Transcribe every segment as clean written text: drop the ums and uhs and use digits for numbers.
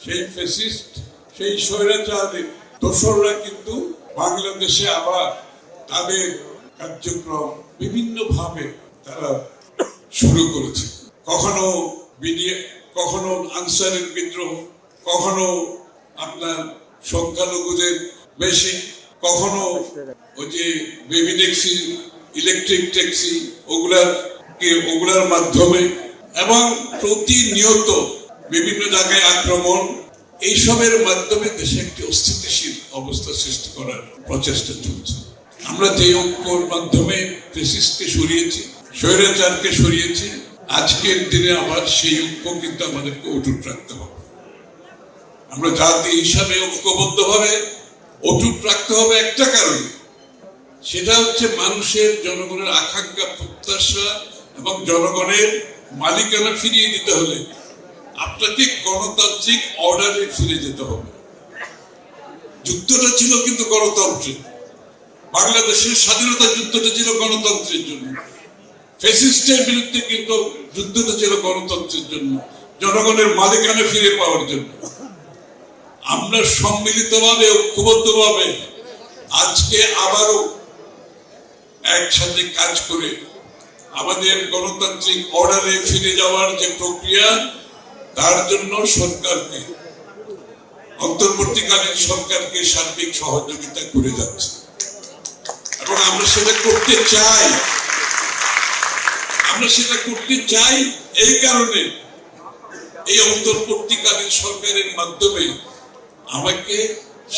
সেই ফ্যাসিস্ট, সেই স্বৈরাচারের দোসররা কিন্তু বাংলাদেশে আবার তাদের কার্যক্রম বিভিন্ন ভাবে তারা শুরু করেছে। কখনো বিডিএ, কখনো আনসারের বিদ্রোহ, কখনো আপনার সংখ্যালঘুদের বেশি, কখনো ওই যে বেবি ট্যাক্সি, ইলেকট্রিক ট্যাক্সি, ওগুলার মাধ্যমে, এবং প্রতিনিয়ত বিভিন্ন জায়গায় আক্রমণ, এইসবের মাধ্যমে দেশে একটি অস্থিতিশীল অবস্থা সৃষ্টি করার প্রচেষ্টা চলছে। আমরা যে ঐক্যর মাধ্যমে ফ্যাসিস্টকে সরিয়েছি, স্বৈরাচারকে সরিয়েছি, আজকের দিনে আবার সেই ঐক্য কিন্তু আমাদেরকে অটুট রাখতে হবে। আমরা জাতি হিসাবে ঐক্যবদ্ধভাবে অটুট রাখতে হবে একটা কারণে, সেটা হচ্ছে মানুষের, জনগণের আকাঙ্ক্ষা, প্রত্যাশা এবং জনগণের মালিকানা ফিরিয়ে দিতে হলে আপনাকে গণতান্ত্রিক অর্ডারে ফিরে যেতে হবে। যুদ্ধটা ছিল কিন্তু গণতন্ত্রের, বাংলাদেশের স্বাধীনতা যুদ্ধটা ছিল গণতন্ত্রের জন্য, ফ্যাসিস্টের বিরুদ্ধে কিন্তু যুদ্ধটা ছিল গণতন্ত্রের জন্য, জনগণের মালিকানা ফিরে পাওয়ার জন্য। আমরা সম্মিলিতভাবে, ঐক্যবদ্ধভাবে আজকে আবারও একসাথে কাজ করে আমাদের গণতান্ত্রিক অর্ডারে ফিরে যাওয়ার যে প্রক্রিয়া, তার জন্য সরকারকে, অন্তর্বর্তীকালীন সরকারকে সার্বিক সহযোগিতা করে যাচ্ছে এবং আমরা সেটা করতে চাই। আমরা সেটা করতে চাই এই কারণে, এই অন্তর্বর্তীকালীন সরকারের মাধ্যমে আমাকে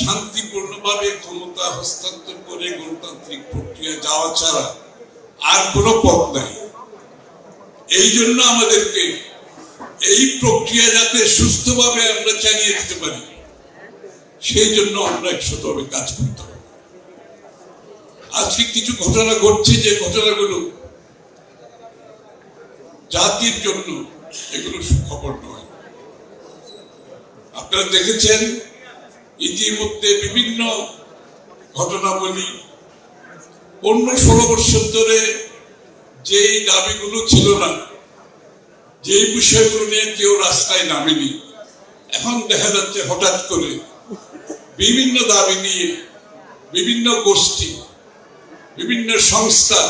শান্তিপূর্ণভাবে ক্ষমতা হস্তান্তর করে গণতান্ত্রিক প্রক্রিয়া যাওয়া ছাড়া আর কোনো পথ নাই। এই জন্য আমাদেরকে এই প্রক্রিয়া যাতে সুস্থভাবে আমরা চালিয়ে দিতে পারি, সেই জন্য আমরা একসাথে কাজ করতে হবে। আজকে কিছু ঘটনা ঘটছে, যে ঘটনাগুলো জাতির জন্য, এগুলো সুখবর নয়। আপনারা দেখেছেন ইতিমধ্যে বিভিন্ন ঘটনাবলী, অন্য 16 বছর ধরে যেই দাবিগুলো ছিল না, যেই বিষয়গুলো নিয়ে কেউ রাস্তায় নামেনি, এখন দেখা যাচ্ছে হঠাৎ করে বিভিন্ন দাবি নিয়ে বিভিন্ন গোষ্ঠী, বিভিন্ন সংস্থা,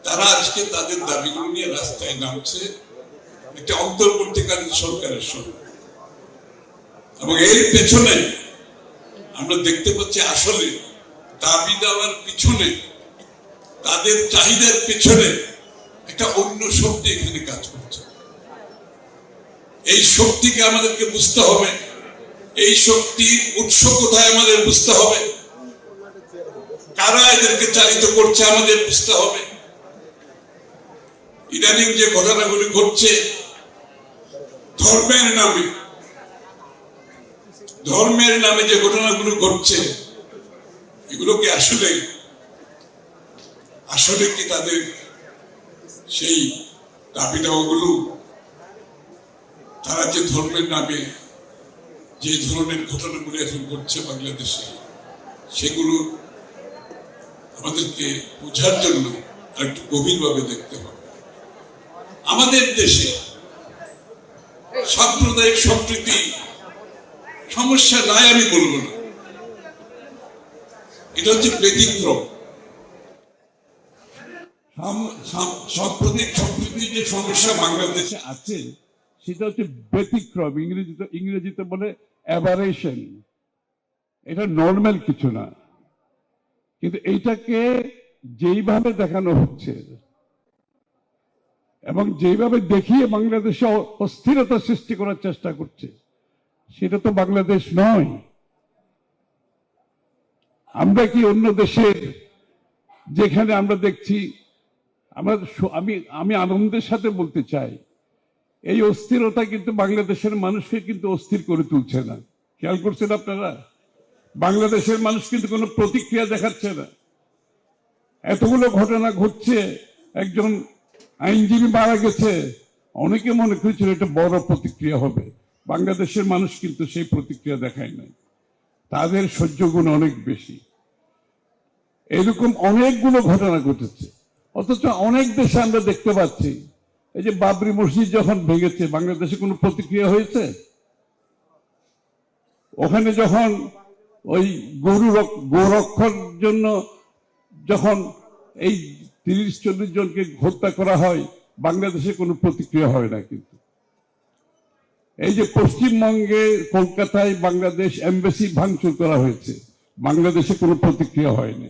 তারা আজকে তাদের দাবিগুলো নিয়ে রাস্তায় নামছে একটা অন্তর্বর্তীকালীন সরকারের সঙ্গে। এবং এর পেছনে আমরা দেখতে পাচ্ছি আসলে দাবি দেওয়ার পিছনে, তাদের চাহিদার পিছনে একটা অন্য শক্তি এখানে কাজ করছে। এই শক্তিকে আমাদেরকে বুঝতে হবে, এই শক্তির উৎস কোথায় আমাদের বুঝতে হবে, কারা এদেরকে চালিত করছে আমাদের বুঝতে হবে। ইদানিং যে ঘটনাগুলি ঘটছে ধর্মের নামে যে ঘটনাগুলো ঘটছে, এগুলোকে আসলে কি তাদের সেই দাবি দেওয়াগুলো, তারা যে ধর্মের নামে যে ধরনের ঘটনাগুলো এখন ঘটছে বাংলাদেশে, সেগুলো আমাদেরকে বোঝার জন্য একটু গভীরভাবে দেখতে হবে। আমাদের দেশে সাম্প্রদায়িক সম্প্রীতি সমস্যা নাই আমি বলবো না, এটা হচ্ছে ব্যতিক্রম। সাম্প্রদায়িক সম্প্রীতির যে সমস্যা বাংলাদেশে আছে, সেটা হচ্ছে ব্যতিক্রম। ইংরেজিতে বলে অ্যাবারেশন। এটা নর্মাল কিছু না, কিন্তু এইটাকে যেইভাবে দেখানো হচ্ছে এবং যেইভাবে দেখিয়ে বাংলাদেশে অস্থিরতা সৃষ্টি করার চেষ্টা করছে, সেটা তো বাংলাদেশ নয়। আমরা কি অন্য দেশের, যেখানে আমরা দেখছি, আমি আনন্দের সাথে বলতে চাই, এই অস্থিরতা কিন্তু বাংলাদেশের মানুষকে কিন্তু অস্থির করে তুলছে না। খেয়াল করছেন আপনারা? বাংলাদেশের মানুষ কিন্তু কোনো প্রতিক্রিয়া দেখাচ্ছে না। এতগুলো ঘটনা ঘটছে, একজন আইনজীবী মারা গেছে, অনেকে মনে করেছিল এটা বড় প্রতিক্রিয়া হবে। বাংলাদেশের মানুষ কিন্তু সেই প্রতিক্রিয়া দেখায় নাই, তাদের সহ্য গুণ অনেক বেশি। এরকম অনেকগুলো ঘটনা ঘটেছে, অথচ অনেক দেশে আমরা দেখতে পাচ্ছি, এই যে বাবরি মসজিদ যখন ভেঙেছে, বাংলাদেশে কোনো প্রতিক্রিয়া হয়েছে? ওখানে যখন ওই গোরক্ষার জন্য যখন এই 30-40 জনকে হত্যা করা হয়, বাংলাদেশে কোনো প্রতিক্রিয়া হয় না। কিন্তু এই যে পশ্চিমবঙ্গে কলকাতায় বাংলাদেশ এমবাসি ভাঙচুর করা হয়েছে, বাংলাদেশে কোনো প্রতিক্রিয়া হয়নি।